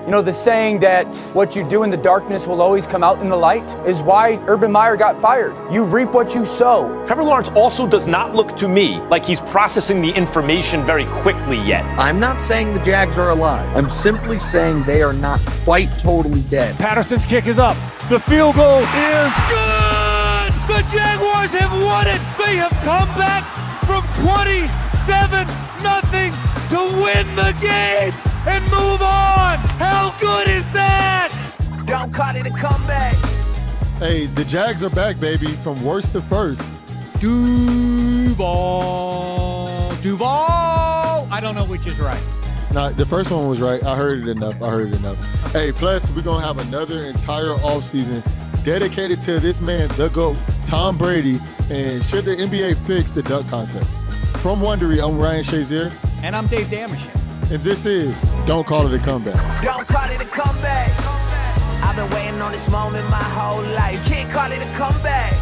You know, the saying that what you do in the darkness will always come out in the light is why Urban Meyer got fired. You reap what you sow. Trevor Lawrence also does not look to me like he's processing the information very quickly yet. I'm not saying the Jags are alive. I'm simply saying they are not quite totally dead. Patterson's kick is up. The field goal is good! The Jaguars have won it! They have come back from 27-0 to win the game and move on! How good is that? Don't call it a comeback. Hey, the Jags are back, baby, from worst to first. Duval. I don't know which is right. Nah, the first one was right. I heard it enough. Hey, plus, we're going to have another entire offseason dedicated to this man, the GOAT, Tom Brady, and should the NBA fix the dunk contest? From Wondery, I'm Ryan Shazier. And I'm Dave Dameshek. And this is Don't Call It a Comeback. Don't call it a comeback. I've been waiting on this moment my whole life. Can't call it a comeback.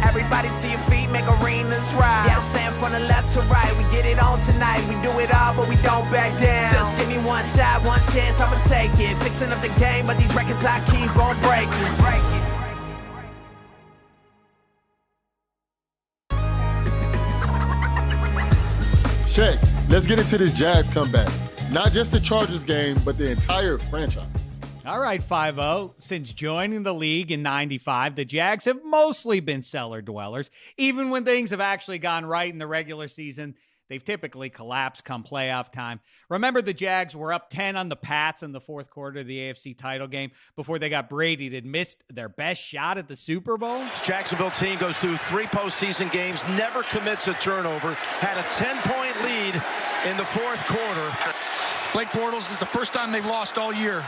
Everybody to your feet, make arenas rise. Yeah, I'm saying from the left to right, we get it on tonight. We do it all, but we don't back down. Just give me one shot, one chance, I'ma take it. Fixing up the game, but these records I keep on breaking. Shek, let's get into this Jags comeback. Not just the Chargers game, but the entire franchise. All right, 5-0. Since joining the league in 95, the Jags have mostly been cellar dwellers. Even when things have actually gone right in the regular season, they've typically collapsed come playoff time. Remember, the Jags were up 10 on the Pats in the fourth quarter of the AFC title game before they got Brady that missed their best shot at the Super Bowl? This Jacksonville team goes through 3 postseason games, never commits a turnover, had a 10-point lead in the fourth quarter. Blake Bortles is the first time they've lost all year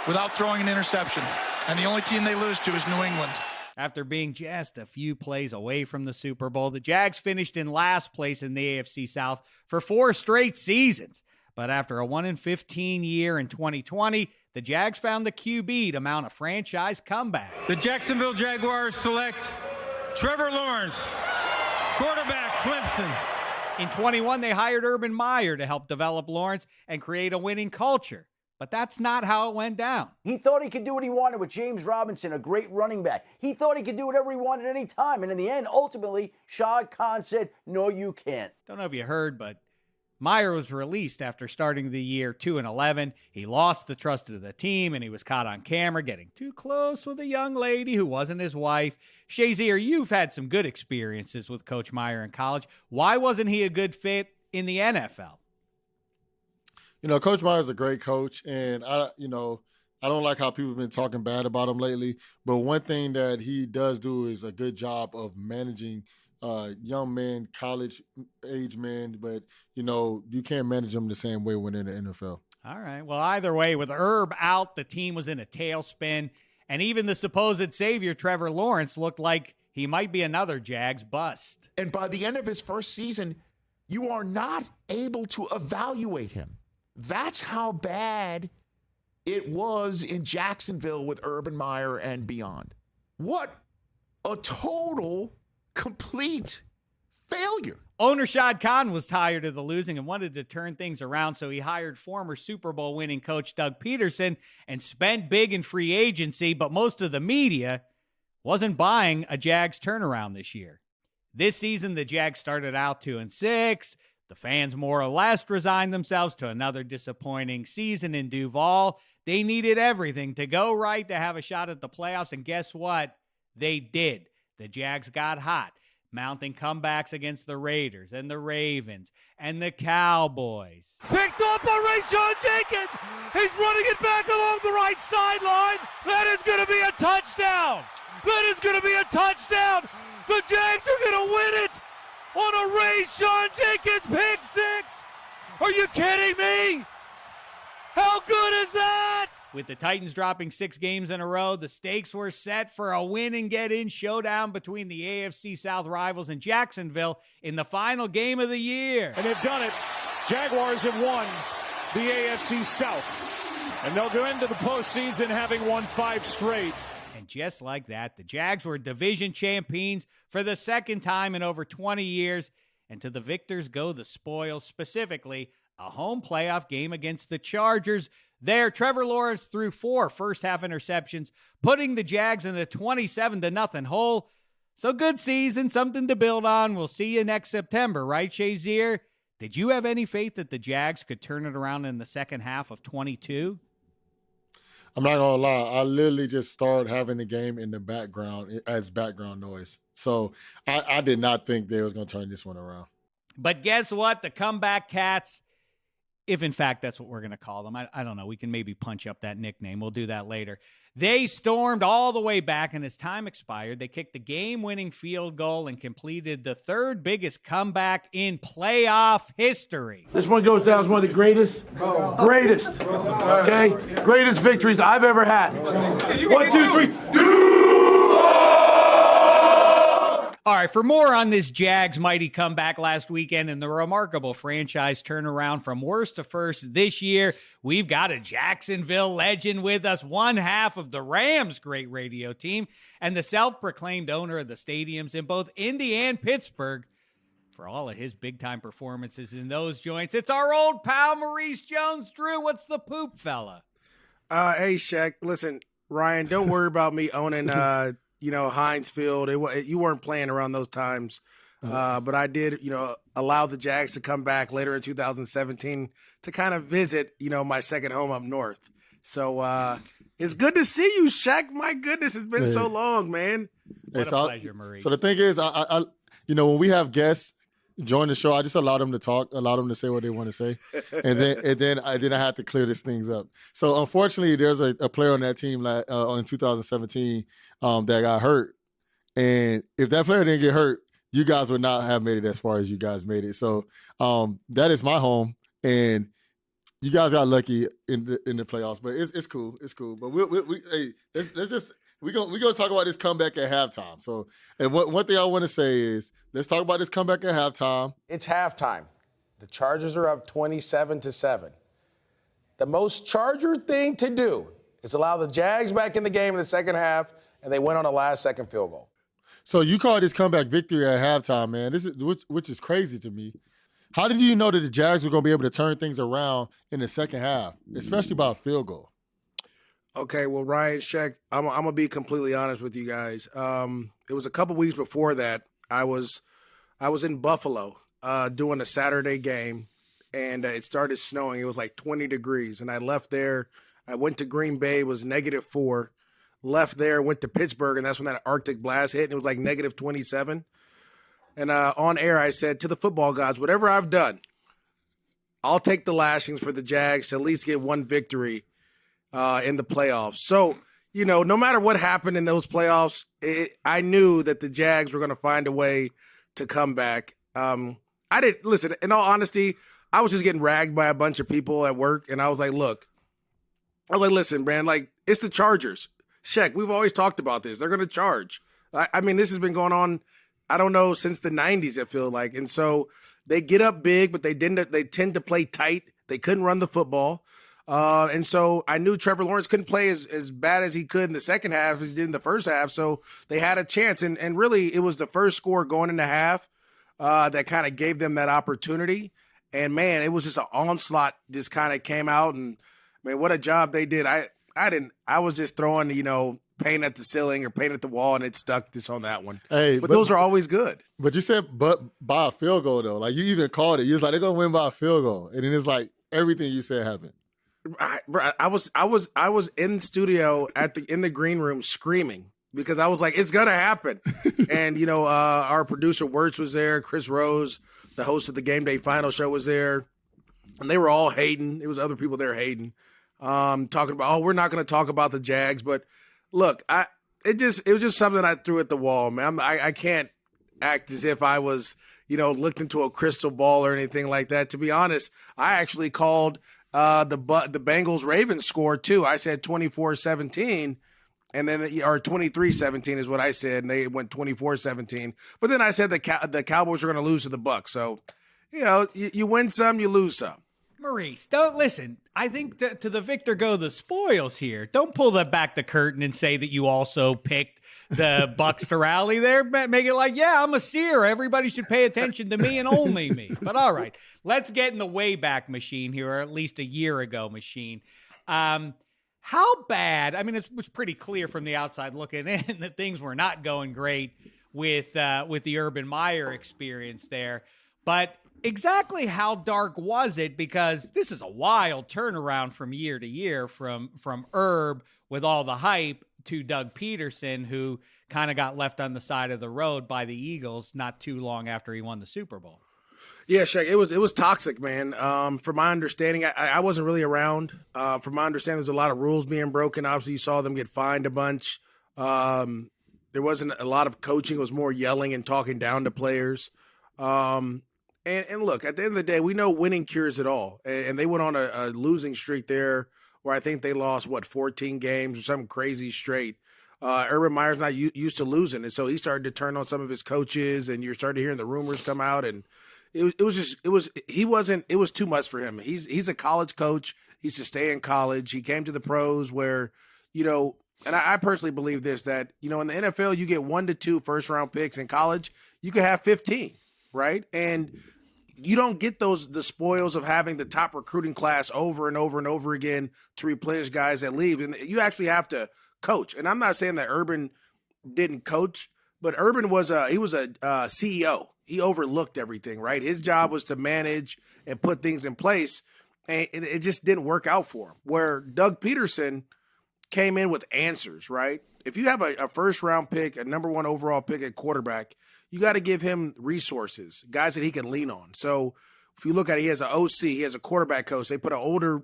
without throwing an interception. And the only team they lose to is New England. After being just a few plays away from the Super Bowl, the Jags finished in last place in the AFC South for 4 straight seasons. But after a 1-15 year in 2020, the Jags found the QB to mount a franchise comeback. The Jacksonville Jaguars select Trevor Lawrence, quarterback, Clemson. In 21, they hired Urban Meyer to help develop Lawrence and create a winning culture. But that's not how it went down. He thought he could do what he wanted with James Robinson, a great running back. He thought he could do whatever he wanted at any time. And in the end, ultimately, Shad Khan said, no, you can't. Don't know if you heard, but Meyer was released after starting the year 2-11. He lost the trust of the team, and he was caught on camera getting too close with a young lady who wasn't his wife. Shazier, you've had some good experiences with Coach Meyer in college. Why wasn't he a good fit in the NFL? You know, Coach Meyer's a great coach, and I don't like how people have been talking bad about him lately. But one thing that he does do is a good job of managing young men, college-age men. But, you can't manage them the same way when they're in the NFL. All right. Well, either way, with Herb out, the team was in a tailspin. And even the supposed savior, Trevor Lawrence, looked like he might be another Jags bust. And by the end of his first season, you are not able to evaluate him. That's how bad it was in Jacksonville with Urban Meyer and beyond. What a total, complete failure. Owner Shad Khan was tired of the losing and wanted to turn things around, so he hired former Super Bowl winning coach Doug Peterson and spent big in free agency, but most of the media wasn't buying a Jags turnaround this year. This season, the Jags started out 2-6. The fans more or less resigned themselves to another disappointing season in Duval. They needed everything to go right to have a shot at the playoffs, and guess what? They did. The Jags got hot, mounting comebacks against the Raiders and the Ravens and the Cowboys. Picked up by Maurice Jenkins. He's running it back along the right sideline. That is going to be a touchdown. That is going to be a touchdown. The Jags are going to win it on a Maurice Jenkins pick six. Are you kidding me? How good is that? With the Titans dropping 6 games in a row, the stakes were set for a win-and-get-in showdown between the AFC South rivals and Jacksonville in the final game of the year. And they've done it. Jaguars have won the AFC South. And they'll go into the postseason having won 5 straight. And just like that, the Jags were division champions for the second time in over 20 years. And to the victors go the spoils, specifically a home playoff game against the Chargers. There, Trevor Lawrence threw 4 first-half interceptions, putting the Jags in a 27-0 hole. So good season, something to build on. We'll see you next September, right, Shazier? Did you have any faith that the Jags could turn it around in the second half of 22? I'm not going to lie. I literally just started having the game in the background as background noise. So I did not think they was going to turn this one around. But guess what? The comeback Cats, if in fact that's what we're going to call them. I don't know. We can maybe punch up that nickname. We'll do that later. They stormed all the way back, and as time expired, they kicked the game-winning field goal and completed the third biggest comeback in playoff history. This one goes down as one of the greatest, greatest victories I've ever had. 1, 2, 3. All right, for more on this Jags mighty comeback last weekend and the remarkable franchise turnaround from worst to first this year, we've got a Jacksonville legend with us, one half of the Rams' great radio team, and the self-proclaimed owner of the stadiums in both Indy and Pittsburgh for all of his big-time performances in those joints. It's our old pal, Maurice Jones-Drew. What's the poop, fella? Hey, Shek. Listen, Ryan, don't worry about me owning Heinz Field. You weren't playing around those times. But I did, allow the Jags to come back later in 2017 to kind of visit, my second home up north. So it's good to see you, Shek. My goodness, it's been so long, man. What a pleasure, Maurice. So the thing is, I when we have guests join the show, I just allow them to talk, allow them to say what they want to say, and then I have to clear these things up. So unfortunately, there's a player on that team in 2017 that got hurt, and if that player didn't get hurt, you guys would not have made it as far as you guys made it. So that is my home, and you guys got lucky in the playoffs, but it's cool, But we're gonna talk about this comeback at halftime. So, and one thing I want to say is, let's talk about this comeback at halftime. It's halftime. The Chargers are up 27-7. The most Charger thing to do is allow the Jags back in the game in the second half, and they went on a last-second field goal. So you call this comeback victory at halftime, man. This is which is crazy to me. How did you know that the Jags were going to be able to turn things around in the second half, especially by a field goal? Okay, well, Ryan, Shek, I'm going to be completely honest with you guys. It was a couple weeks before that. I was in Buffalo doing a Saturday game, and it started snowing. It was like 20 degrees, and I left there. I went to Green Bay. It was -4. Left there, went to Pittsburgh, and that's when that Arctic blast hit, and it was like -27. And on air, I said to the football gods, whatever I've done, I'll take the lashings for the Jags to at least get one victory in the playoffs. So, no matter what happened in those playoffs, I knew that the Jags were going to find a way to come back. I didn't listen. In all honesty, I was just getting ragged by a bunch of people at work, and I was like, listen, man, it's the Chargers. Shek, we've always talked about this. They're going to charge. I mean, this has been going on, I don't know, since the 90s, I feel like. And so they get up big, but they tend to play tight. They couldn't run the football. And so I knew Trevor Lawrence couldn't play as bad as he could in the second half as he did in the first half. So they had a chance. And really, it was the first score going into half that kind of gave them that opportunity. And, man, it was just an onslaught just kind of came out. And, man, what a job they did. I was just throwing, paint at the ceiling or paint at the wall, and it stuck just on that one. Hey, but those are always good. But you said, but by a field goal, though. Like, you even called it. You was like, they're going to win by a field goal. And then it's like everything you said happened. I was in studio in the green room screaming because I was like, it's going to happen. And, our producer Wirtz was there. Chris Rose, the host of the Game Day Final show, was there. And they were all hating. It was other people there hating. Talking about, we're not going to talk about the Jags, but look, it was just something I threw at the wall, man. I can't act as if I was, looked into a crystal ball or anything like that. To be honest, I actually called the Bengals Ravens score too. I said 24-17, and then or 23-17 is what I said, and they went 24-17. But then I said the Cowboys were going to lose to the Bucs. So, you win some, you lose some. Maurice, don't listen. I think to the victor go the spoils here. Don't pull back the curtain and say that you also picked the Bucks to rally there. Make it like, yeah, I'm a seer. Everybody should pay attention to me and only me. But all right, let's get in the Wayback Machine here, or at least a year ago machine. How bad? I mean, it was pretty clear from the outside looking in that things were not going great with the Urban Meyer experience there. But exactly how dark was it? Because this is a wild turnaround from year to year, from Herb with all the hype to Doug Peterson, who kind of got left on the side of the road by the Eagles not too long after he won the Super Bowl. Yeah, Shek, it was toxic, man. From my understanding, I wasn't really around. From my understanding, there's a lot of rules being broken. Obviously, you saw them get fined a bunch. There wasn't a lot of coaching. It was more yelling and talking down to players. And look, at the end of the day, we know winning cures it all. And they went on a losing streak there where I think they lost, 14 games or something crazy straight. Urban Meyer's not used to losing. And so he started to turn on some of his coaches, and you're starting to hear the rumors come out. And it was too much for him. He's a college coach. He used to stay in college. He came to the pros where, and I personally believe this, that, in the NFL, you get 1 to 2 first-round picks. In college, you could have 15, right? And you don't get the spoils of having the top recruiting class over and over and over again to replenish guys that leave. And you actually have to coach. And I'm not saying that Urban didn't coach, but Urban was a CEO. He overlooked everything, right? His job was to manage and put things in place, and it just didn't work out for him. Where Doug Peterson came in with answers, right? If you have a first-round pick, a number 1 overall pick at quarterback, you got to give him resources, guys that he can lean on. So if you look at it, he has an OC, he has a quarterback coach. They put an older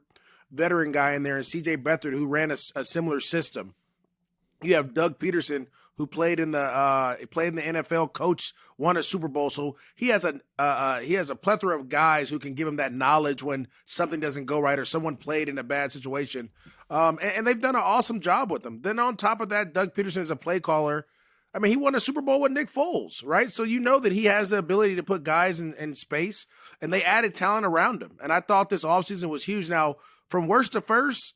veteran guy in there, and C.J. Beathard, who ran a similar system. You have Doug Peterson, who played in the NFL, coach, won a Super Bowl. So he has a plethora of guys who can give him that knowledge when something doesn't go right or someone played in a bad situation. And they've done an awesome job with them. Then on top of that, Doug Peterson is a play caller. I mean, he won a Super Bowl with Nick Foles, right? So you know that he has the ability to put guys in space, and they added talent around him. And I thought this offseason was huge. Now, from worst to first,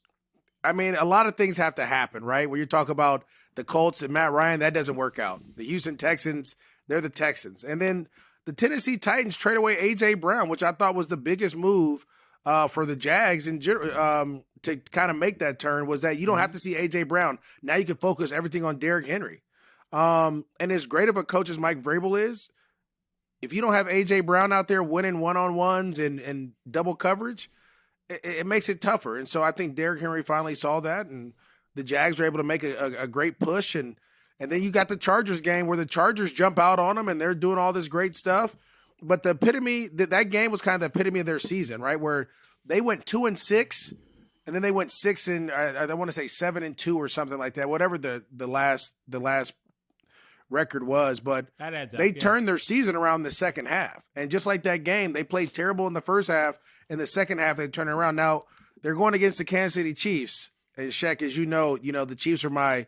I mean, a lot of things have to happen, right? When you talk about the Colts and Matt Ryan, that doesn't work out. The Houston Texans, they're the Texans. And then the Tennessee Titans trade away A.J. Brown, which I thought was the biggest move for the Jags to kind of make that turn, was that you don't have to see A.J. Brown. Now you can focus everything on Derrick Henry. And as great of a coach as Mike Vrabel is, if you don't have A.J. Brown out there winning one-on-ones and double coverage, it makes it tougher. And so I think Derrick Henry finally saw that, and the Jags were able to make a great push. And then you got the Chargers game where the Chargers jump out on them, and they're doing all this great stuff. But the epitome, that game was kind of the epitome of their season, right? Where they went 2-6, and then they went 6 and I want to say 7-2 or something like that, whatever the last record was, but they turned their season around in the second half. And just like that game, they played terrible in the first half. In the second half, they turned it around. Now they're going against the Kansas City Chiefs. And Shek, as you know, the Chiefs are my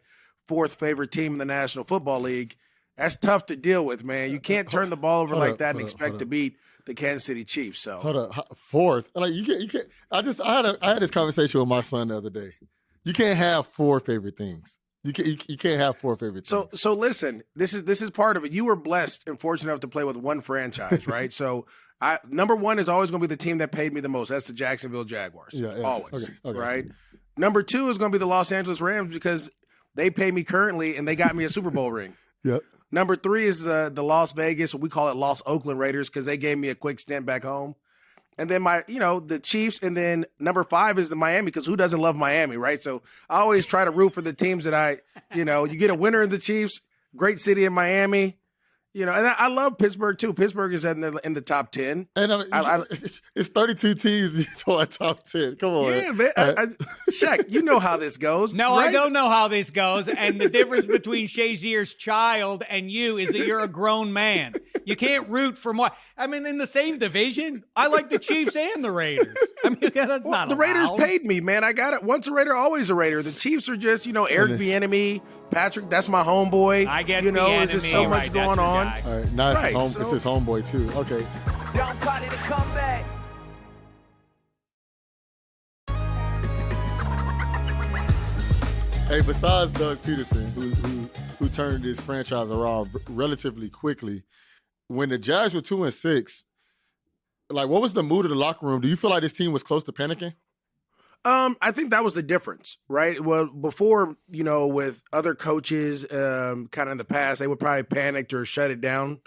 4th favorite team in the National Football League. That's tough to deal with, man. You can't turn the ball over like that and expect to beat the Kansas City Chiefs. So hold up, 4th. Like you can't. I had this conversation with my son the other day. You can't have 4 favorite things. You can't have 4 favorite teams. So listen, this is part of it. You were blessed and fortunate enough to play with one franchise, right? So number 1 is always going to be the team that paid me the most. That's the Jacksonville Jaguars. Yeah. Always. Okay. Right? Number 2 is going to be the Los Angeles Rams because they pay me currently and they got me a Super Bowl ring. Yep. Number 3 is the Las Vegas, we call it Los Oakland Raiders because they gave me a quick stint back home. And then the Chiefs, and then number 5 is the Miami, because who doesn't love Miami, right? So I always try to root for the teams that you get a winner in the Chiefs, great city in Miami, and I love Pittsburgh too. Pittsburgh is in the top 10. And it's 32 teams. You told top 10. Come on, yeah, man. Shek, you know how this goes. No, right? I don't know how this goes. And the difference between Shazier's child and you is that you're a grown man. You can't root for more. I mean, in the same division, I like the Chiefs and the Raiders. I mean, that's not the Raiders paid me, man. I got it. Once a Raider, always a Raider. The Chiefs are just, Eric Bieniemy, Patrick. That's my homeboy. I get there's just so much going on. All right, now it's his homeboy too. Okay. Don't call it a comeback. Hey, besides Doug Peterson, who turned this franchise around relatively quickly, when the Jags were 2-6, like, what was the mood of the locker room? Do you feel like this team was close to panicking? I think that was the difference, right? Well, before, with other coaches, kind of in the past, they would probably panic or shut it down.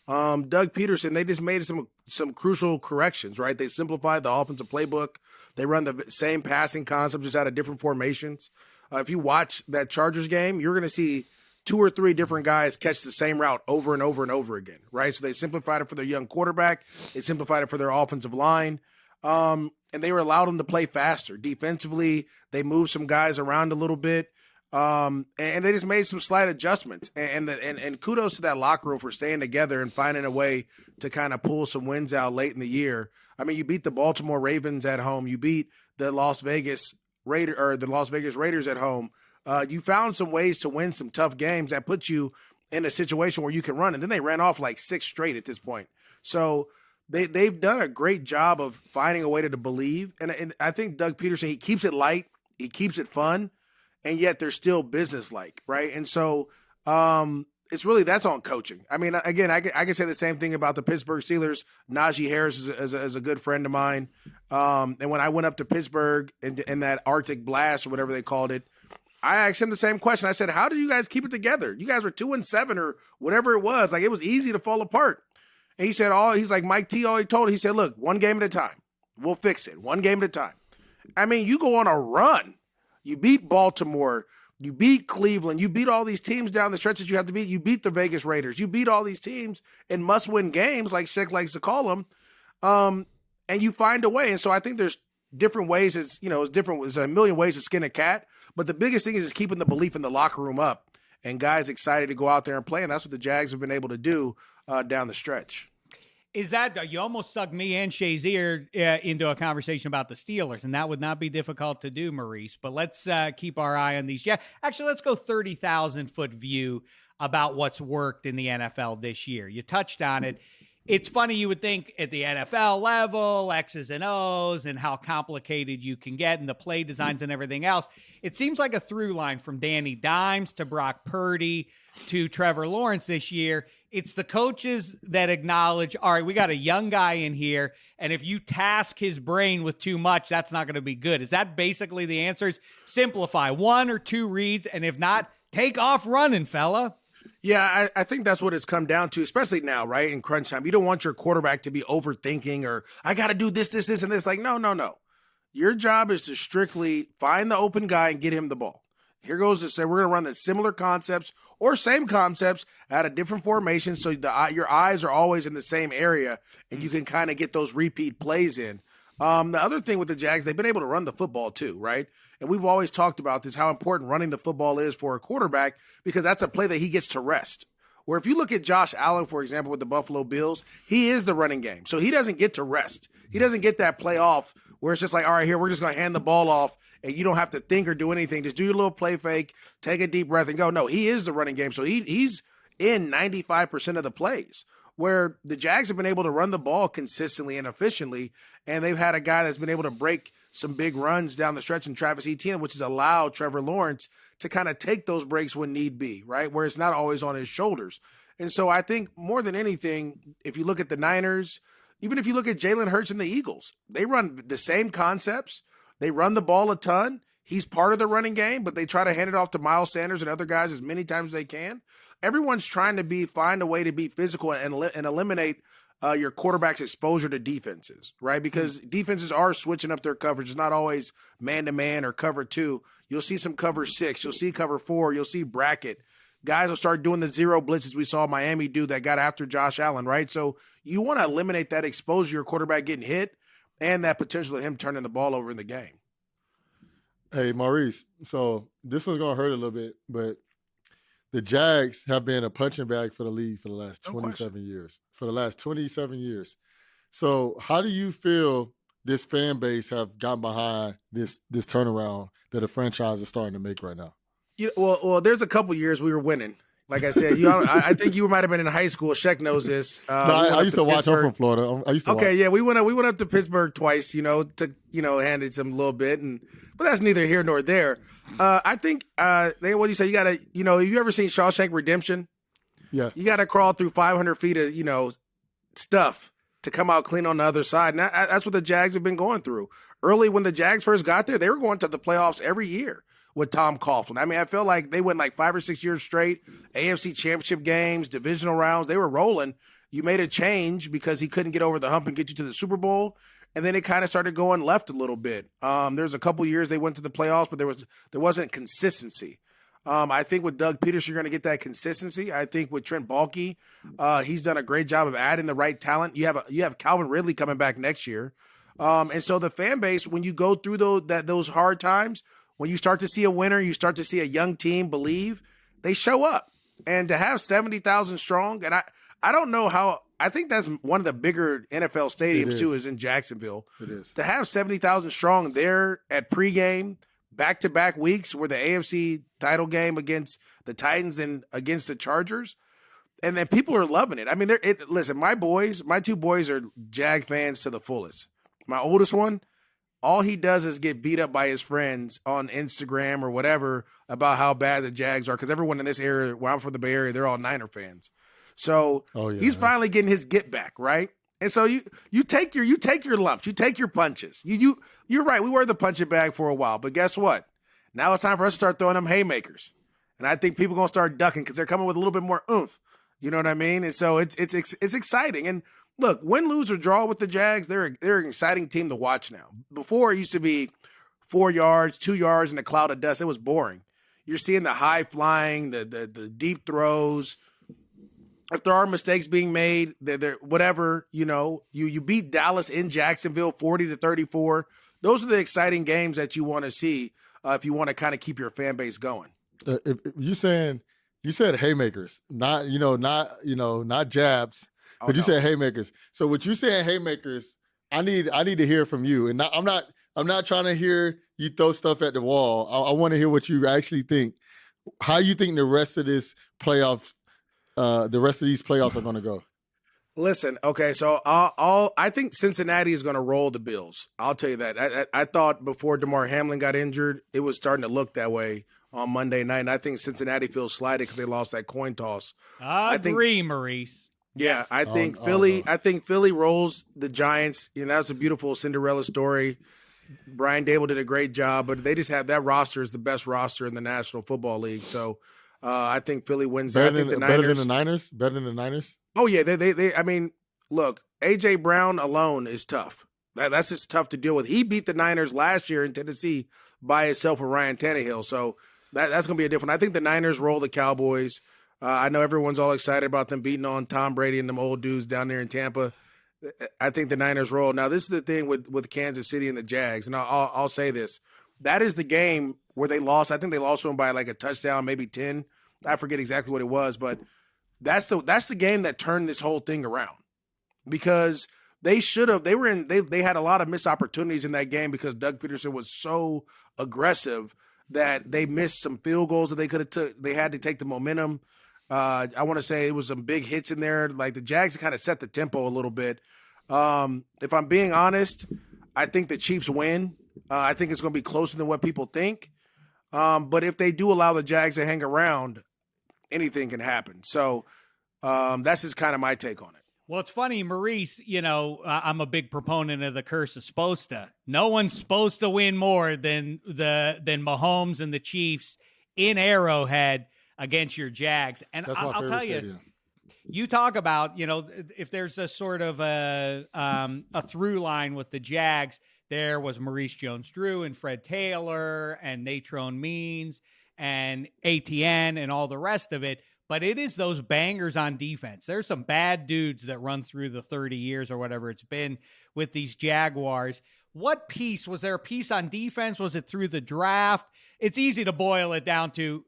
Doug Peterson, they just made some crucial corrections, right? They simplified the offensive playbook. They run the same passing concept, just out of different formations. If you watch that Chargers game, you're going to see 2 or 3 different guys catch the same route over and over and over again, right? So they simplified it for their young quarterback. They simplified it for their offensive line. And they were allowed them to play faster. Defensively, they moved some guys around a little bit. And they just made some slight adjustments. And kudos to that locker room for staying together and finding a way to kind of pull some wins out late in the year. I mean, you beat the Baltimore Ravens at home. You beat the Las Vegas Raiders at home. You found some ways to win some tough games that put you in a situation where you can run. And then they ran off like 6 straight at this point. So they've done a great job of finding a way to believe. And I think Doug Peterson, he keeps it light, he keeps it fun, and yet they're still business-like, right? And so it's really, that's on coaching. I mean, again, I can say the same thing about the Pittsburgh Steelers. Najee Harris is a good friend of mine. And when I went up to Pittsburgh in that Arctic blast or whatever they called it, I asked him the same question. I said, how did you guys keep it together? You guys were 2-7 or whatever it was. Like, it was easy to fall apart. And he said, he's like Mike T, all he told, he said, look, one game at a time. We'll fix it. One game at a time. I mean, you go on a run. You beat Baltimore. You beat Cleveland. You beat all these teams down the stretch that you have to beat. You beat the Vegas Raiders. You beat all these teams in must-win games, like Shek likes to call them, and you find a way. And so I think there's different ways. It's different. There's a million ways to skin a cat. But the biggest thing is just keeping the belief in the locker room up and guys excited to go out there and play. And that's what the Jags have been able to do down the stretch. Is that, you almost sucked me and Shazier into a conversation about the Steelers, and that would not be difficult to do, Maurice. But let's keep our eye on these. Actually, let's go 30,000-foot view about what's worked in the NFL this year. You touched on it. It's funny, you would think at the NFL level, X's and O's, and how complicated you can get, and the play designs and everything else. It seems like a through line from Danny Dimes to Brock Purdy to Trevor Lawrence this year. It's the coaches that acknowledge, all right, we got a young guy in here, and if you task his brain with too much, that's not going to be good. Is that basically the answer? Is simplify 1 or 2 reads, and if not, take off running, fella. Yeah, I think that's what it's come down to, especially now, right, in crunch time. You don't want your quarterback to be overthinking or, I got to do this, and this. Like, no. Your job is to strictly find the open guy and get him the ball. Here goes to say we're going to run the similar concepts or same concepts at a different formation so your eyes are always in the same area and you can kind of get those repeat plays in. The other thing with the Jags, they've been able to run the football too, right? And we've always talked about this, how important running the football is for a quarterback because that's a play that he gets to rest. Where if you look at Josh Allen, for example, with the Buffalo Bills, he is the running game. So he doesn't get to rest. He doesn't get that play off where it's just like, all right, here, we're just going to hand the ball off and you don't have to think or do anything. Just do your little play fake, take a deep breath and go. No, he is the running game. So he's in 95% of the plays. Where the Jags have been able to run the ball consistently and efficiently, and they've had a guy that's been able to break some big runs down the stretch in Travis Etienne, which has allowed Trevor Lawrence to kind of take those breaks when need be, right? Where it's not always on his shoulders. And so I think more than anything, if you look at the Niners, even if you look at Jalen Hurts and the Eagles, they run the same concepts. They run the ball a ton. He's part of the running game, but they try to hand it off to Miles Sanders and other guys as many times as they can. Everyone's trying to find a way to be physical and eliminate your quarterback's exposure to defenses, right? Because defenses are switching up their coverage. It's not always man-to-man or cover 2. You'll see some cover 6. You'll see cover 4. You'll see bracket. Guys will start doing the zero blitzes we saw Miami do that got after Josh Allen, right? So you want to eliminate that exposure, your quarterback getting hit, and that potential of him turning the ball over in the game. Hey, Maurice, so this one's going to hurt a little bit, but the Jags have been a punching bag for the league for the last 27 years. For the last 27 years. So how do you feel this fan base have gotten behind this turnaround that a franchise is starting to make right now? Well, there's a couple years we were winning. Like I said, I think you might have been in high school. Shek knows this. I used to watch. I'm from Florida. I used to watch. Yeah, we went up to Pittsburgh twice, to handed some a little bit, but that's neither here nor there. I think what you say, you got to, have you ever seen Shawshank Redemption? Yeah. You got to crawl through 500 feet of, stuff to come out clean on the other side. And that's what the Jags have been going through. Early when the Jags first got there, they were going to the playoffs every year with Tom Coughlin. I mean, I feel like they went like 5 or 6 years straight, AFC championship games, divisional rounds. They were rolling. You made a change because he couldn't get over the hump and get you to the Super Bowl. And then it kind of started going left a little bit. There's a couple years they went to the playoffs, but there wasn't consistency. I think with Doug Peterson, you're going to get that consistency. I think with Trent Baalke, he's done a great job of adding the right talent. You have Calvin Ridley coming back next year. And so the fan base, when you go through those hard times, when you start to see a winner, you start to see a young team believe, they show up. And to have 70,000 strong, and I don't know how, I think that's one of the bigger NFL stadiums too, is in Jacksonville. It is. To have 70,000 strong there at pregame, back-to-back weeks where the AFC title game against the Titans and against the Chargers, and then people are loving it. I mean, listen, my two boys are Jag fans to the fullest. My oldest one, all he does is get beat up by his friends on Instagram or whatever about how bad the Jags are, because everyone in this area, where I'm from the Bay Area, they're all Niner fans. So he's finally getting his get back, right? And so you take your lumps, you take your punches. You're right. We were the punching bag for a while, but guess what? Now it's time for us to start throwing them haymakers. And I think people are gonna start ducking because they're coming with a little bit more oomph. You know what I mean? And so it's exciting. And look, win, lose, or draw with the Jags, they're an exciting team to watch now. Before it used to be 4 yards, 2 yards in a cloud of dust. It was boring. You're seeing the high flying, the deep throws. If there are mistakes being made, they're whatever, you beat Dallas in Jacksonville 40-34. Those are the exciting games that you want to see if you want to kind of keep your fan base going. If you said haymakers, not jabs, but you said haymakers. So what you saying haymakers, I need to hear from you. And I'm not trying to hear you throw stuff at the wall. I want to hear what you actually think. How you think the rest of these playoffs are going to go? Listen, okay, so I think Cincinnati is going to roll the Bills. I'll tell you that. I thought before DeMar Hamlin got injured, it was starting to look that way on Monday night, and I think Cincinnati feels slighted because they lost that coin toss. I agree, Maurice. Yeah, I think Philly. I think Philly rolls the Giants. That's a beautiful Cinderella story. Brian Dable did a great job, but they just have that roster is the best roster in the National Football League. So I think Philly wins. Better than the Niners. Better than the Niners. Oh yeah, they. I mean, look, AJ Brown alone is tough. That's just tough to deal with. He beat the Niners last year in Tennessee by himself with Ryan Tannehill. So that's going to be a different. I think the Niners roll the Cowboys. I know everyone's all excited about them beating on Tom Brady and them old dudes down there in Tampa. I think the Niners roll. Now, this is the thing with Kansas City and the Jags, and I'll say this. That is the game where they lost. I think they lost to them by like a touchdown, maybe 10. I forget exactly what it was, but that's the game that turned this whole thing around. Because they had a lot of missed opportunities in that game because Doug Peterson was so aggressive that they missed some field goals that they could have took. They had to take the momentum. I want to say it was some big hits in there. Like the Jags kind of set the tempo a little bit. If I'm being honest, I think the Chiefs win. I think it's going to be closer than what people think. But if they do allow the Jags to hang around, anything can happen. So that's just kind of my take on it. Well, it's funny, Maurice, I'm a big proponent of the curse of supposed to. No one's supposed to win more than Mahomes and the Chiefs in Arrowhead against your Jags. And I'll tell you, you talk about, if there's a sort of a through line with the Jags, there was Maurice Jones-Drew and Fred Taylor and Natrone Means and ATN and all the rest of it. But it is those bangers on defense. There's some bad dudes that run through the 30 years or whatever it's been with these Jaguars. What piece? Was there a piece on defense? Was it through the draft? It's easy to boil it down to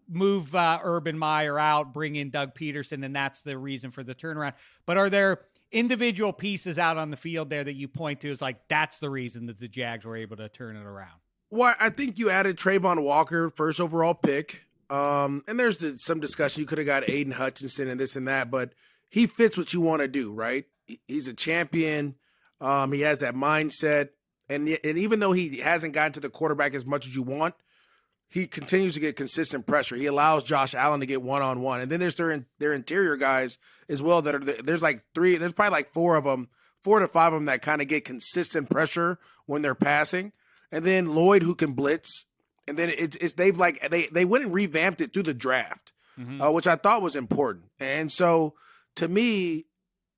move Urban Meyer out, bring in Doug Peterson, and that's the reason for the turnaround. But are there individual pieces out on the field there that you point to as like that's the reason that the Jags were able to turn it around? Well, I think you added Trayvon Walker, first overall pick. And there's some discussion. You could have got Aiden Hutchinson and this and that, but he fits what you want to do, right? He's a champion. He has that mindset. And even though he hasn't gotten to the quarterback as much as you want, he continues to get consistent pressure. He allows Josh Allen to get one-on-one. And then there's their interior guys as well that are there's probably like 4 to 5 of them that kind of get consistent pressure when they're passing. And then Lloyd, who can blitz. And then they went and revamped it through the draft, which I thought was important. And so to me,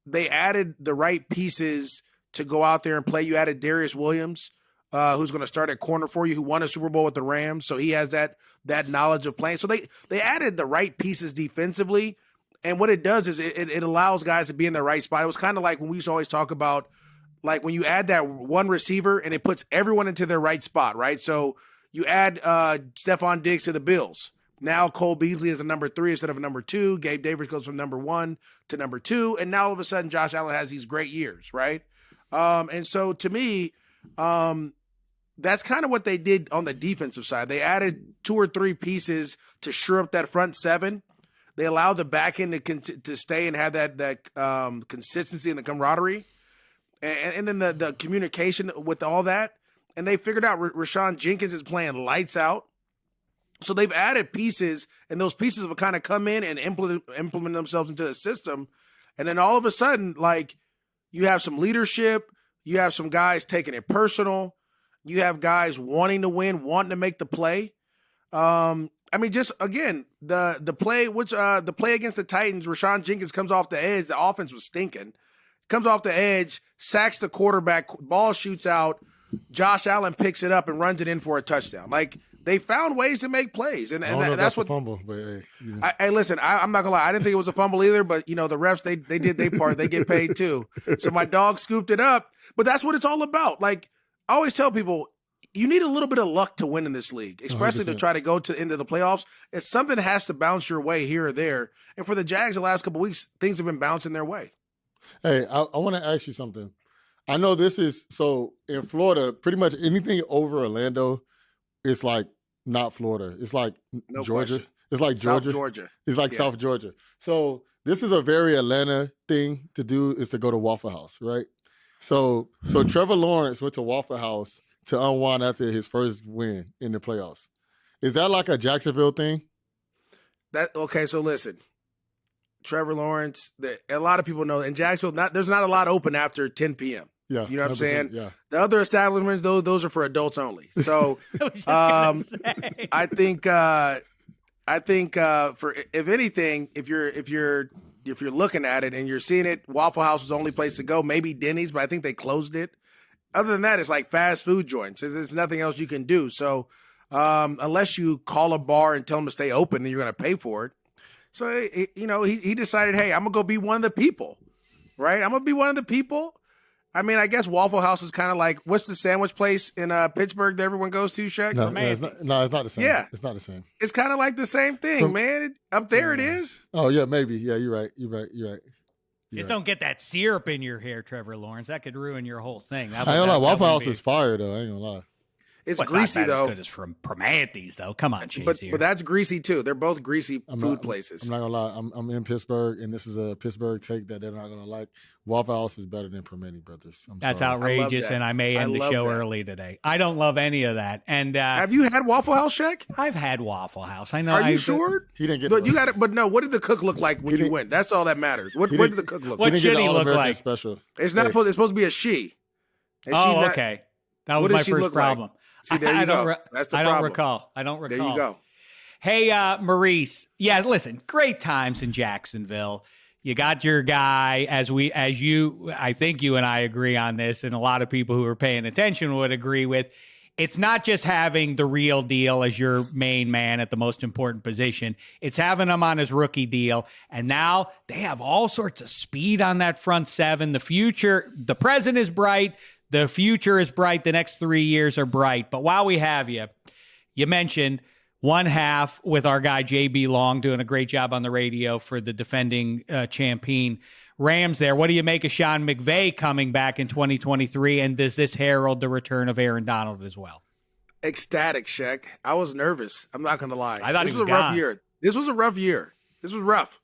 they added the right pieces to go out there and play. You added Darius Williams, who's going to start at corner for you, who won a Super Bowl with the Rams. So he has that knowledge of playing. So they added the right pieces defensively. And what it does is it allows guys to be in the right spot. It was kind of like when we used to always talk about, like when you add that one receiver and it puts everyone into their right spot, right? So you add Stephon Diggs to the Bills. Now Cole Beasley is a number 3 instead of a number 2. Gabe Davis goes from number 1 to number 2. And now all of a sudden Josh Allen has these great years, right? And so to me, that's kind of what they did on the defensive side. They added 2 or 3 pieces to shore up that front 7. They allowed the back end to stay and have that consistency and the camaraderie. And then the communication with all that. And they figured out Rashawn Jenkins is playing lights out. So they've added pieces, and those pieces will kind of come in and implement themselves into the system. And then all of a sudden, like, you have some leadership. You have some guys taking it personal. You have guys wanting to win, wanting to make the play. I mean, just again, the play against the Titans, Rashawn Jenkins comes off the edge. The offense was stinking. Comes off the edge, sacks the quarterback, ball shoots out. Josh Allen picks it up and runs it in for a touchdown. Like, they found ways to make plays, and that's what a fumble. But hey, listen, I'm not gonna lie, I didn't think it was a fumble either. But the refs they did their part. They get paid too. So my dog scooped it up. But that's what it's all about. Like, I always tell people, you need a little bit of luck to win in this league, especially 100%. To try to go to the end of the playoffs. It's something that has to bounce your way here or there. And for the Jags, the last couple of weeks, things have been bouncing their way. Hey, I want to ask you something. I know this is so in Florida, pretty much anything over Orlando is like not Florida. It's like no Georgia. Question. It's like Georgia. South Georgia. It's like South Georgia. So this is a very Atlanta thing to do, is to go to Waffle House, right? So Trevor Lawrence went to Waffle House to unwind after his first win in the playoffs. Is that like a Jacksonville thing? Okay, so listen. Trevor Lawrence, a lot of people know in Jacksonville, there's not a lot open after 10 p.m. Yeah, you know what I'm saying? Yeah. The other establishments, those are for adults only. So I think for, if anything, if you're looking at it and you're seeing it, Waffle House was the only place to go. Maybe Denny's, but I think they closed it. Other than that, it's like fast food joints. There's nothing else you can do. So unless you call a bar and tell them to stay open, then you're going to pay for it. So, he decided, hey, I'm going to go be one of the people, right? I'm going to be one of the people. I mean, I guess Waffle House is kind of like, what's the sandwich place in Pittsburgh that everyone goes to, Shek? No, it's not the same. Yeah. It's not the same. It's kind of like the same thing, man. Up there it is. Oh, yeah, maybe. Yeah, you're right. Just don't get that syrup in your hair, Trevor Lawrence. That could ruin your whole thing. I ain't gonna lie. Waffle House is fire, though. I ain't gonna lie. It's greasy, not though. As good as from Primanti's, though. Come on, Shazier. But that's greasy too. They're both greasy food places. I'm not gonna lie. I'm in Pittsburgh, and this is a Pittsburgh take that they're not gonna like. Waffle House is better than Primanti Brothers. That's sorry. outrageous, and I may end the show early today. I don't love any of that. And have you had Waffle House, Shek? I've had Waffle House. I know. Are you sure? He didn't get. But you got it. But no. What did the cook look like when you went? That's all that matters. What did the cook look like? What should he look like? Special. It's not. It's supposed to be a she. Okay. That was my first problem. Like? See, there you go. That's the problem. I don't recall. There you go. Hey, Maurice. Yeah, listen, great times in Jacksonville. You got your guy, I think you and I agree on this, and a lot of people who are paying attention would agree with. It's not just having the real deal as your main man at the most important position. It's having him on his rookie deal. And now they have all sorts of speed on that front 7. The future, the present is bright. The future is bright. The next 3 years are bright. But while we have you, you mentioned one half with our guy, JB Long, doing a great job on the radio for the defending champion Rams there. What do you make of Sean McVay coming back in 2023? And does this herald the return of Aaron Donald as well? Ecstatic, Shek. I was nervous. I'm not going to lie. I thought this he was a rough year. This was a rough year. This was rough.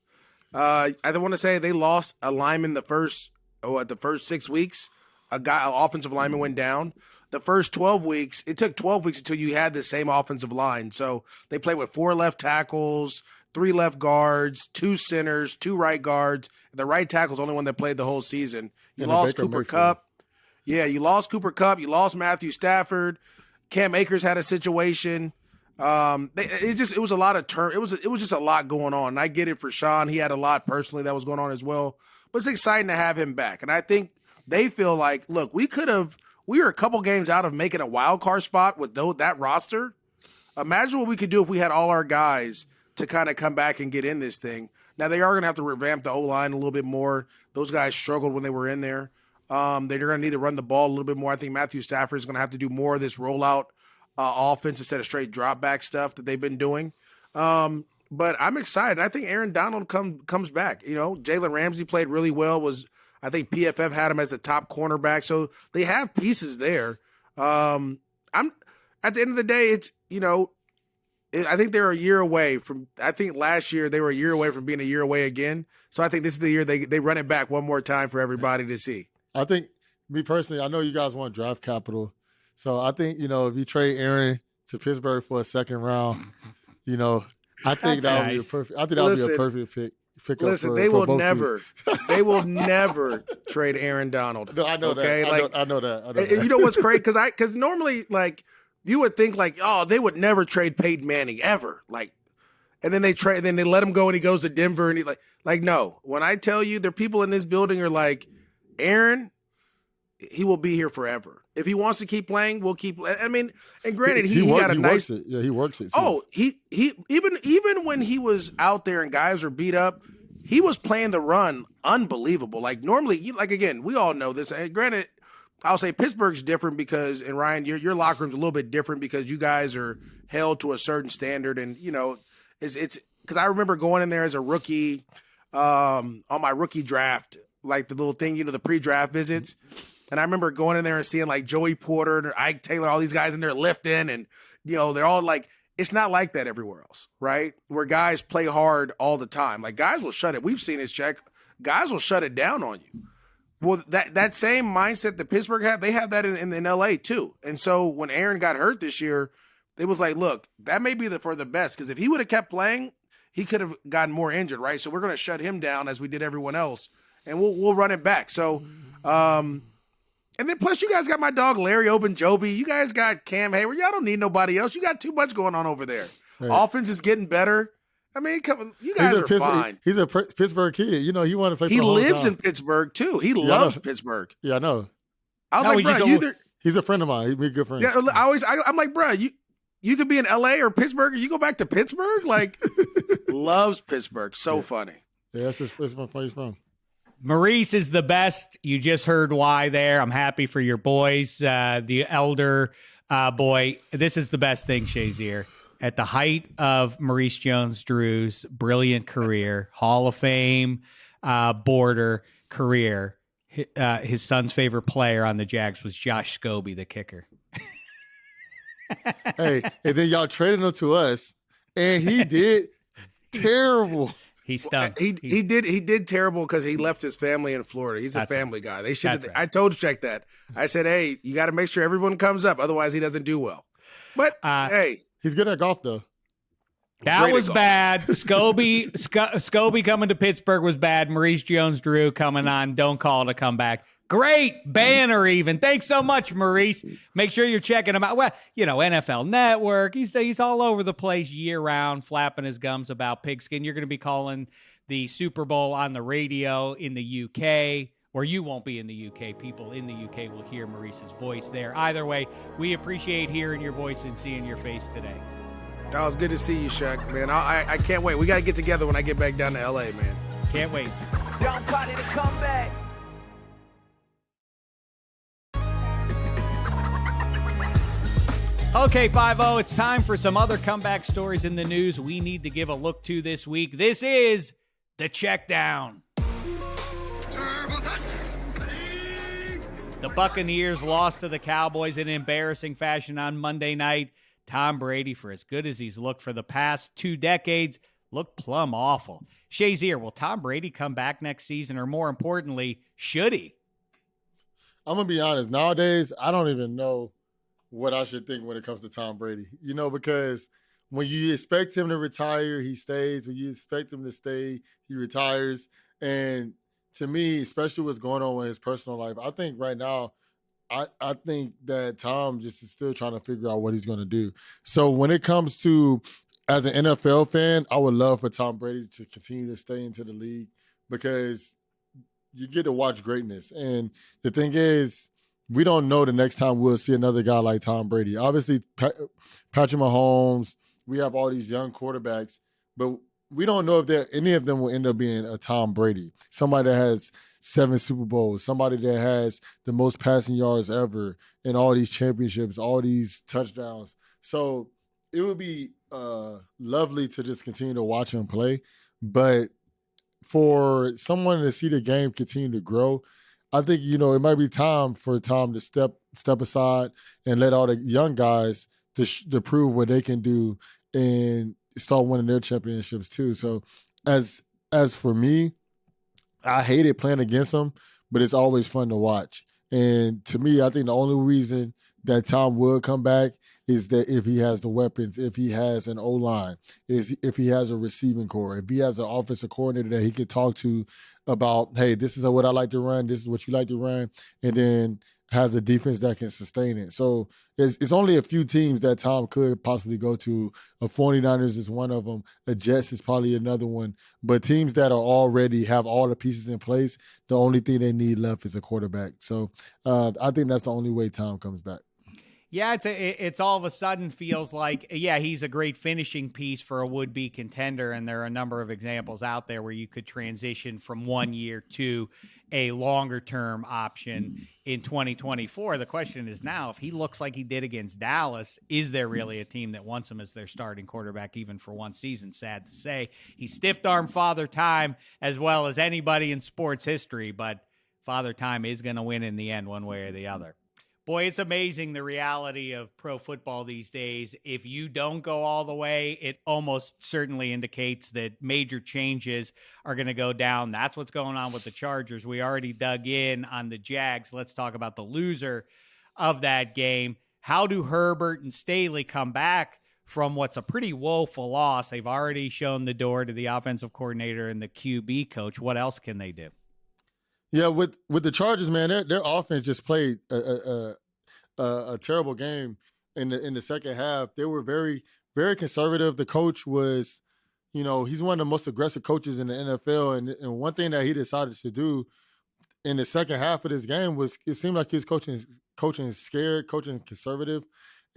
I don't want to say they lost a lineman the first 6 weeks. An offensive lineman went down. the first 12 weeks, it took 12 weeks until you had the same offensive line. So they played with 4 left tackles, 3 left guards, 2 centers, 2 right guards. The right tackle's the only one that played the whole season. You lost Cooper Kupp. Yeah, you lost Cooper Kupp. You lost Matthew Stafford. Cam Akers had a situation. It was a lot of it was just a lot going on. And I get it for Sean. He had a lot personally that was going on as well. But it's exciting to have him back. And I think they feel like, look, we were a couple games out of making a wild card spot with that roster. Imagine what we could do if we had all our guys to kind of come back and get in this thing. Now, they are going to have to revamp the O-line a little bit more. Those guys struggled when they were in there. They're going to need to run the ball a little bit more. I think Matthew Stafford is going to have to do more of this rollout offense instead of straight drop back stuff that they've been doing. But I'm excited. I think Aaron Donald comes back. You know, Jalen Ramsey played really well. I think PFF had him as a top cornerback. So they have pieces there. I'm at the end of the day, it's, you know, I think they're a year away from, I think last year they were a year away from being a year away again. So I think this is the year they run it back one more time for everybody to see. I think, me personally, I know you guys want draft capital. So I think, you know, if you trade Aaron to Pittsburgh for a second round, you know, I think that would be a perfect. I think that would be a perfect pick. Listen, they will never trade Aaron Donald. No, I know that. I know that. You know what's crazy? Because normally, like, you would think like, oh, they would never trade Peyton Manning ever. Like, and then they trade, and then they let him go, and he goes to Denver, and he like no. When I tell you, there are people in this building are like, Aaron, he will be here forever. If he wants to keep playing, we'll keep. I mean, and granted, he got a nice. Works it. Yeah, he works it. Too. Oh, he even when he was out there and guys were beat up, he was playing the run unbelievable. Like normally, like again, we all know this. And granted, I'll say Pittsburgh's different because, and Ryan, your locker room's a little bit different because you guys are held to a certain standard, and you know, it's because I remember going in there as a rookie, on my rookie draft, like the little thing, you know, the pre-draft visits. And I remember going in there and seeing like Joey Porter and Ike Taylor, all these guys in there lifting, and you know, they're all like, it's not like that everywhere else, right? Where guys play hard all the time. Like guys will shut it. We've seen it, Shek. Guys will shut it down on you. Well, that same mindset that Pittsburgh had, they have that in LA too. And so when Aaron got hurt this year, it was like, look, that may be for the best, because if he would have kept playing, he could have gotten more injured, right? So we're going to shut him down as we did everyone else, and we'll run it back. So, and then plus you guys got my dog Larry Ogunjobi. You guys got Cam Hayward. Y'all don't need nobody else. You got too much going on over there. Hey. Offense is getting better. I mean, you guys are fine. He's a Pittsburgh kid. You know, he wanted to play for He lives in Pittsburgh, too. He loves Pittsburgh. Yeah, I know. I was like, bro, he's a friend of mine. He's a good friend. Yeah, I'm like, bro, you could be in L.A. or Pittsburgh, or you go back to Pittsburgh? Like, loves Pittsburgh. So funny. Yeah, that's where he's from. Maurice is the best. You just heard why there. I'm happy for your boys. The elder boy. This is the best thing, Shazier. At the height of Maurice Jones-Drew's brilliant career, Hall of Fame border career, his son's favorite player on the Jags was Josh Scobie, the kicker. Hey, and then y'all traded him to us, and he did terrible. He stunk. He did terrible because he left his family in Florida. He's a family guy. They should. Right. I told Shek that. I said, hey, you got to make sure everyone comes up, otherwise he doesn't do well. But hey. He's good at golf, though. That was bad. Scobie coming to Pittsburgh was bad. Maurice Jones-Drew coming on. Don't call it a comeback. Great banner even. Thanks so much, Maurice. Make sure you're checking him out. Well, you know, NFL Network. He's all over the place year-round, flapping his gums about pigskin. You're going to be calling the Super Bowl on the radio in the UK. Or you won't be in the UK. People in the UK will hear Maurice's voice there. Either way, we appreciate hearing your voice and seeing your face today. That was good to see you, Shek, man. I can't wait. We got to get together when I get back down to LA, man. Can't wait. Don't call it a comeback. Okay, 5-0, it's time for some other comeback stories in the news we need to give a look to this week. This is the Check Down. The Buccaneers lost to the Cowboys in embarrassing fashion on Monday night. Tom Brady, for as good as he's looked for the past 2 decades, looked plumb awful. Shazier, will Tom Brady come back next season, or more importantly, should he? I'm going to be honest. Nowadays, I don't even know what I should think when it comes to Tom Brady. Because when you expect him to retire, he stays. When you expect him to stay, he retires. And to me, especially what's going on with his personal life, I think right now, I think that Tom just is still trying to figure out what he's going to do. So when it comes to, as an NFL fan, I would love for Tom Brady to continue to stay into the league because you get to watch greatness. And the thing is, we don't know the next time we'll see another guy like Tom Brady. Obviously, Patrick Mahomes, we have all these young quarterbacks, but we don't know if any of them will end up being a Tom Brady, somebody that has 7 Super Bowls, somebody that has the most passing yards ever in all these championships, all these touchdowns. So it would be lovely to just continue to watch him play. But for someone to see the game continue to grow, I think, it might be time for Tom to step aside and let all the young guys to prove what they can do and start winning their championships too. So as for me, I hated playing against him, but it's always fun to watch. And to me, I think the only reason that Tom would come back is that if he has the weapons, if he has an O-line, if he has a receiving core, if he has an offensive coordinator that he can talk to about, hey, this is what I like to run, this is what you like to run, and then has a defense that can sustain it. So it's only a few teams that Tom could possibly go to. A 49ers is one of them. A Jets is probably another one. But teams that are already have all the pieces in place, the only thing they need left is a quarterback. So I think that's the only way Tom comes back. Yeah, it's all of a sudden feels like, yeah, he's a great finishing piece for a would-be contender, and there are a number of examples out there where you could transition from 1 year to a longer-term option in 2024. The question is now, if he looks like he did against Dallas, is there really a team that wants him as their starting quarterback even for one season? Sad to say. He stiff-armed Father Time as well as anybody in sports history, but Father Time is going to win in the end one way or the other. Boy, it's amazing the reality of pro football these days. If you don't go all the way, it almost certainly indicates that major changes are going to go down. That's what's going on with the Chargers. We already dug in on the Jags. Let's talk about the loser of that game. How do Herbert and Staley come back from what's a pretty woeful loss? They've already shown the door to the offensive coordinator and the QB coach. What else can they do? Yeah, with the Chargers, man, their offense just played a terrible game in the second half. They were very, very conservative. The coach was, he's one of the most aggressive coaches in the NFL. And one thing that he decided to do in the second half of this game was it seemed like he was coaching scared, coaching conservative,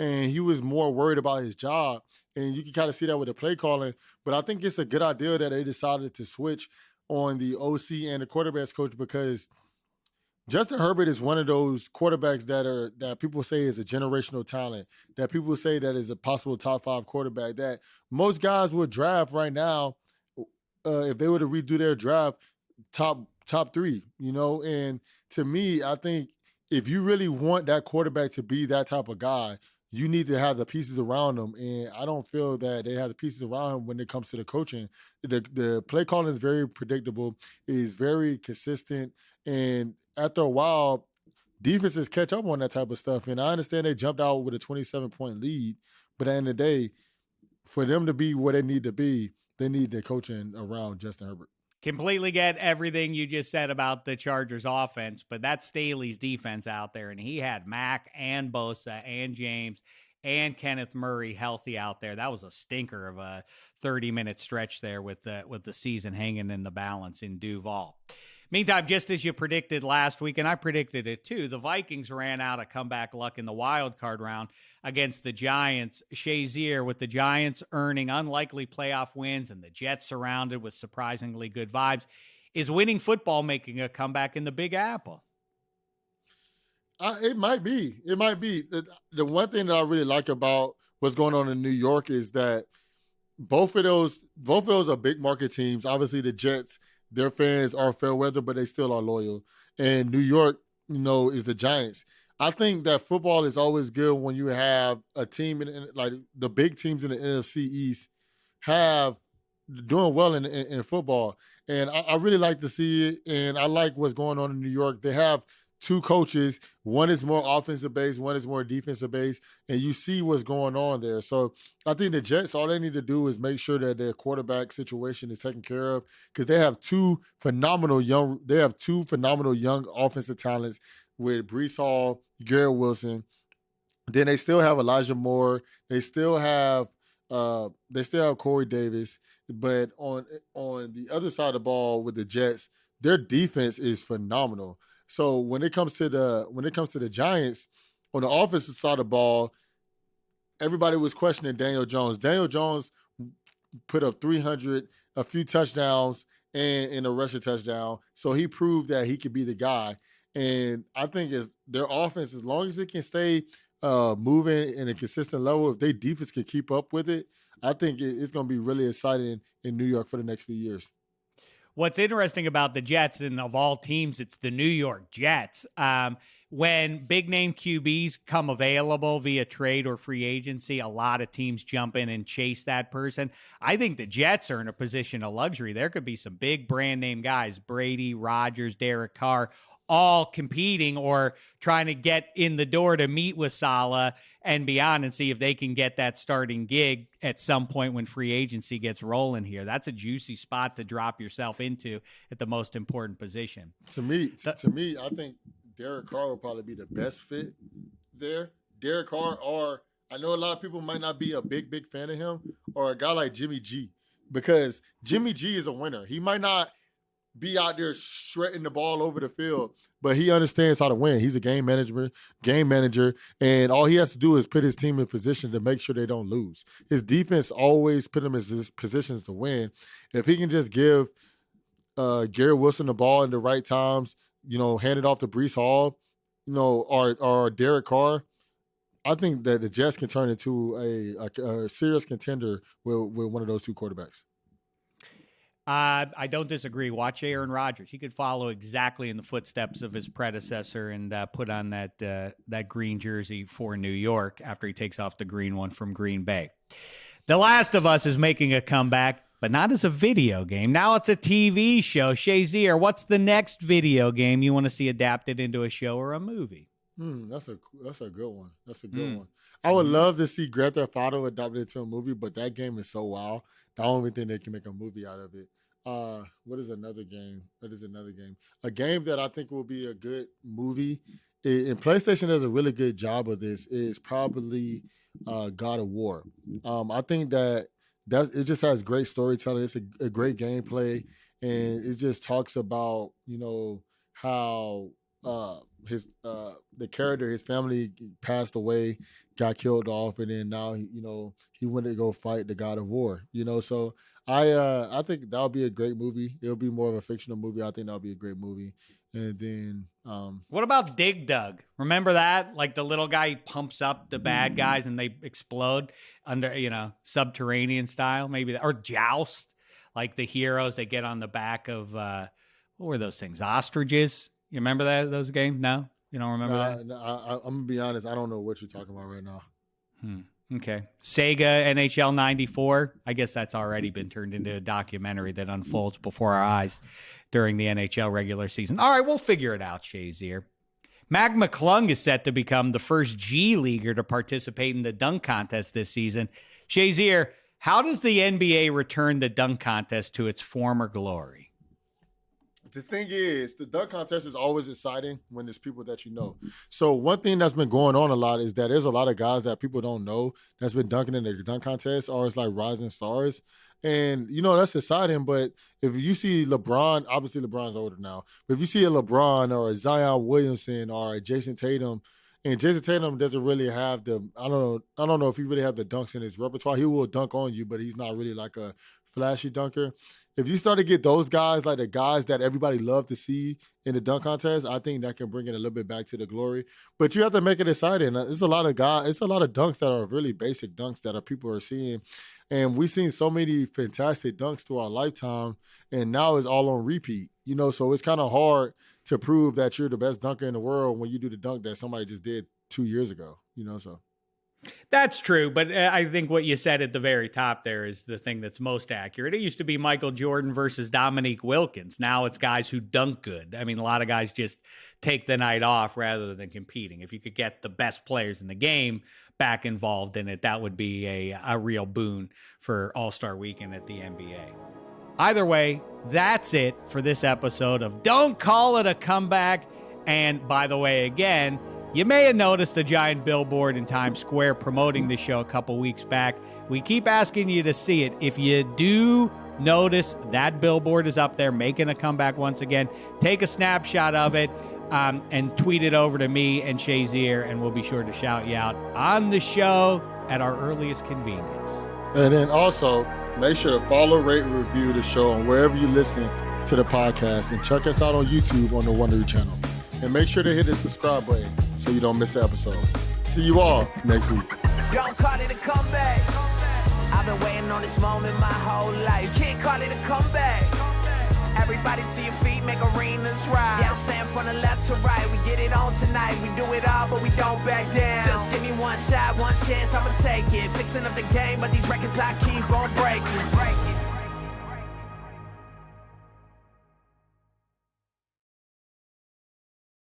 and he was more worried about his job. And you can kind of see that with the play calling. But I think it's a good idea that they decided to switch on the OC and the quarterbacks coach, because Justin Herbert is one of those quarterbacks that people say is a generational talent, that people say that is a possible top 5 quarterback, that most guys would draft right now, if they were to redo their draft, top 3, And to me, I think if you really want that quarterback to be that type of guy, you need to have the pieces around them, and I don't feel that they have the pieces around him when it comes to the coaching. The play calling is very predictable, is very consistent, and after a while, defenses catch up on that type of stuff. And I understand they jumped out with a 27-point lead, but at the end of the day, for them to be what they need to be, they need the coaching around Justin Herbert. Completely get everything you just said about the Chargers offense, but that's Staley's defense out there, and he had Mack and Bosa and James and Kenneth Murray healthy out there. That was a stinker of a 30-minute stretch there with the season hanging in the balance in Duval. Meantime, just as you predicted last week, and I predicted it too, the Vikings ran out of comeback luck in the wild card round against the Giants. Shazier, with the Giants earning unlikely playoff wins and the Jets surrounded with surprisingly good vibes, is winning football making a comeback in the Big Apple? It might be. It might be. The one thing that I really like about what's going on in New York is that both of those are big market teams. Obviously, the Jets, their fans are fair weather, but they still are loyal. And New York, is the Giants. I think that football is always good when you have a team like the big teams in the NFC East have doing well in football. And I really like to see it. And I like what's going on in New York. They have two coaches. One is more offensive based, one is more defensive based, and you see what's going on there. So I think the Jets, all they need to do is make sure that their quarterback situation is taken care of, because they have two phenomenal young offensive talents with Breece Hall, Garrett Wilson. Then they still have Elijah Moore. They still have Corey Davis. But on the other side of the ball with the Jets, their defense is phenomenal. So when it comes to the Giants, on the offensive side of the ball, everybody was questioning Daniel Jones. Daniel Jones put up 300, a few touchdowns, and a rushing touchdown. So he proved that he could be the guy. And I think their offense, as long as it can stay moving in a consistent level, if their defense can keep up with it, I think it's going to be really exciting in New York for the next few years. What's interesting about the Jets, and of all teams, it's the New York Jets. When big-name QBs come available via trade or free agency, a lot of teams jump in and chase that person. I think the Jets are in a position of luxury. There could be some big brand-name guys, Brady, Rodgers, Derek Carr, all competing or trying to get in the door to meet with Saleh and beyond and see if they can get that starting gig at some point when free agency gets rolling here. That's a juicy spot to drop yourself into at the most important position. To me, I think Derek Carr will probably be the best fit there. Derek Carr, or I know a lot of people might not be a big fan of him, or a guy like Jimmy G, because Jimmy G is a winner. He might not be out there shredding the ball over the field, but he understands how to win. He's a game manager, and all he has to do is put his team in position to make sure they don't lose. His defense always put him in his positions to win. If he can just give Garrett Wilson the ball in the right times, hand it off to Breece Hall, or Derek Carr, I think that the Jets can turn into a serious contender with one of those two quarterbacks. I don't disagree. Watch Aaron Rodgers. He could follow exactly in the footsteps of his predecessor and put on that green jersey for New York after he takes off the green one from Green Bay. The Last of Us is making a comeback, but not as a video game. Now it's a TV show. Shazier, what's the next video game you want to see adapted into a show or a movie? That's a good one. That's a good one. I would love to see Grand Theft Auto adapted into a movie, but that game is so wild. I don't think they can make a movie out of it. What is another game? A game that I think will be a good movie, and PlayStation does a really good job of this, is probably God of War. I think that it just has great storytelling. It's a great gameplay, and it just talks about how the character, his family passed away, got killed off, and then now he went to go fight the God of War. So I think that'll be a great movie. It'll be more of a fictional movie. I think that'll be a great movie. And then what about Dig Dug? Remember that? Like the little guy pumps up the bad guys and they explode under subterranean style, maybe or Joust, like the heroes, they get on the back of what were those things? Ostriches. You remember those games? No? You don't remember that? No, I'm going to be honest. I don't know what you're talking about right now. Okay. Sega NHL 94. I guess that's already been turned into a documentary that unfolds before our eyes during the NHL regular season. All right, we'll figure it out, Shazier. Mag McClung is set to become the first G Leaguer to participate in the dunk contest this season. Shazier, how does the NBA return the dunk contest to its former glory? The thing is, the dunk contest is always exciting when there's people that you know. So one thing that's been going on a lot is that there's a lot of guys that people don't know that's been dunking in the dunk contest, or it's like rising stars. And, that's exciting. But if you see LeBron, obviously LeBron's older now, but if you see a LeBron or a Zion Williamson or a Jason Tatum, and Jason Tatum doesn't really have I don't know if he really have the dunks in his repertoire. He will dunk on you, but he's not really like a flashy dunker. If you start to get those guys, like the guys that everybody love to see in the dunk contest, I think that can bring it a little bit back to the glory. But you have to make it exciting. It's a lot of dunks that are really basic dunks that people are seeing. And we've seen so many fantastic dunks through our lifetime, and now it's all on repeat. So it's kind of hard to prove that you're the best dunker in the world when you do the dunk that somebody just did 2 years ago, so. That's true, but I think what you said at the very top there is the thing that's most accurate. It used to be Michael Jordan versus Dominique Wilkins. Now it's guys who dunk good. I mean, a lot of guys just take the night off rather than competing. If you could get the best players in the game back involved in it, that would be a real boon for All-Star Weekend at the NBA. Either way, that's it for this episode of Don't Call It a Comeback. And by the way, again, you may have noticed a giant billboard in Times Square promoting the show a couple weeks back. We keep asking you to see it. If you do notice that billboard is up there making a comeback once again, take a snapshot of it and tweet it over to me and Shazier, and we'll be sure to shout you out on the show at our earliest convenience. And then also, make sure to follow, rate, and review the show on wherever you listen to the podcast, and check us out on YouTube on the Wondery channel. And make sure to hit the subscribe button so you don't miss an episode. See you all next week. Don't call it a comeback. I've been waiting on this moment my whole life. Can't call it a comeback. Everybody to your feet, make arenas rise. Yeah, I'm saying from the left to right, we get it on tonight. We do it all, but we don't back down. Just give me one shot, one chance, I'ma take it. Fixing up the game, but these records I keep on breaking.